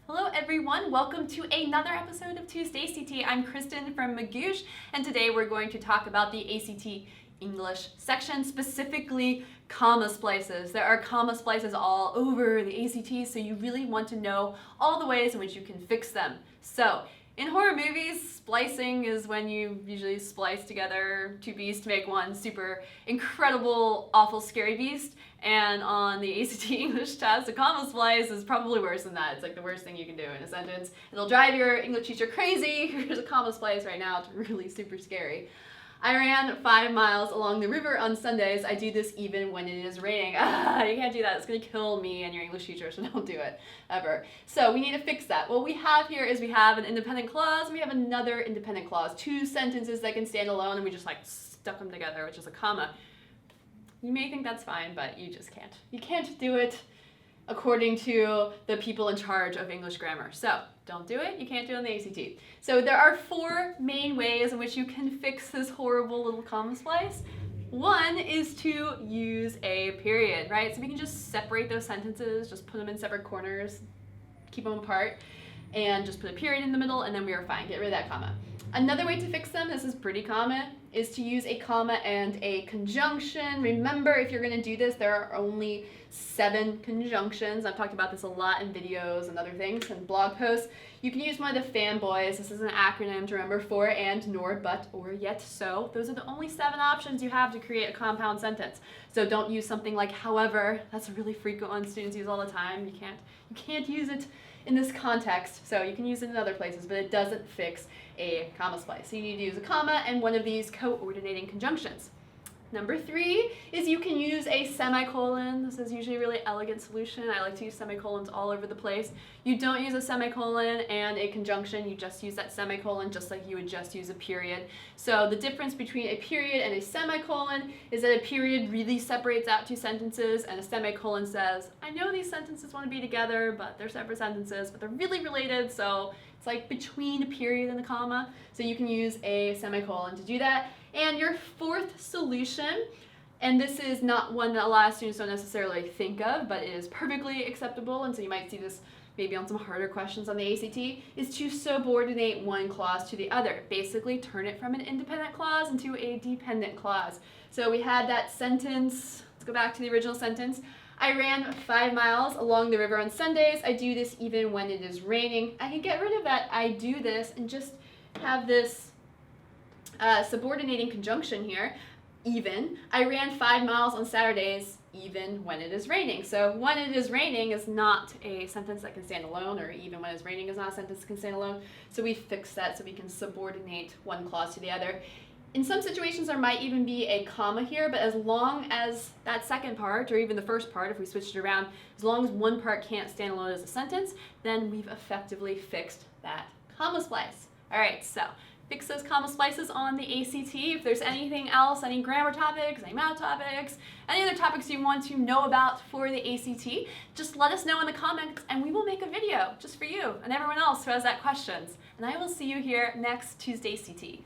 Hello everyone, welcome to another episode of Tuesday ACT. I'm Kristen from Magoosh, and today we're going to talk about the ACT English section, specifically comma splices. There are comma splices all over the ACT, so you really want to know all the ways in which you can fix them. So, in horror movies, splicing is when you usually splice together two beasts to make one super incredible, awful, scary beast. And on the ACT English test, a comma splice is probably worse than that. It's like the worst thing you can do in a sentence. It'll drive your English teacher crazy. Here's a comma splice right now. It's really super scary. I ran 5 miles along the river on Sundays. I do this even when it is raining. You can't do that. It's going to kill me and your English teacher, so don't do it, ever. So we need to fix that. What we have here is we have an independent clause, and we have another independent clause. Two sentences that can stand alone, and we just like stuck them together, which is a comma. You may think that's fine, but you just can't. You can't do it according to the people in charge of English grammar. So don't do it. You can't do it on the ACT. So there are 4 main ways in which you can fix this horrible little comma splice. One is to use a period, right? So we can just separate those sentences, just put them in separate corners, keep them apart, and just put a period in the middle, and then we are fine. Get rid of that comma. Another way to fix them, this is pretty common, is to use a comma and a conjunction. Remember, if you're going to do this, there are only 7 conjunctions. I've talked about this a lot in videos and other things and blog posts. You can use one of the fanboys. This is an acronym to remember: for, and, nor, but, or, yet, so. Those are the only 7 options you have to create a compound sentence. So don't use something like however. That's a really frequent one students use all the time. You can't use it in this context, so you can use it in other places, but it doesn't fix a comma splice. So you need to use a comma and one of these coordinating conjunctions. Number 3 is you can use a semicolon. This is usually a really elegant solution. I like to use semicolons all over the place. You don't use a semicolon and a conjunction. You just use that semicolon just like you would just use a period. So the difference between a period and a semicolon is that a period really separates out 2 sentences, and a semicolon says, I know these sentences want to be together, but they're separate sentences, but they're really related, so it's like between a period and a comma. So you can use a semicolon to do that. And your 4th solution, and this is not one that a lot of students don't necessarily think of, but it is perfectly acceptable, and so you might see this maybe on some harder questions on the ACT, is to subordinate one clause to the other. Basically, turn it from an independent clause into a dependent clause. So we had that sentence. Let's go back to the original sentence. I ran 5 miles along the river on Sundays. I do this even when it is raining. I can get rid of that I do this and just have this subordinating conjunction here, even. I ran 5 miles on Saturdays, even when it is raining. So when it is raining is not a sentence that can stand alone, or even when it's raining is not a sentence that can stand alone. So we fix that so we can subordinate one clause to the other. In some situations there might even be a comma here, but as long as that second part, or even the first part, if we switched it around, as long as one part can't stand alone as a sentence, then we've effectively fixed that comma splice. Alright, so fix those comma splices on the ACT. If there's anything else, any grammar topics, any math topics, any other topics you want to know about for the ACT, just let us know in the comments and we will make a video just for you and everyone else who has that questions. And I will see you here next Tuesday ACT.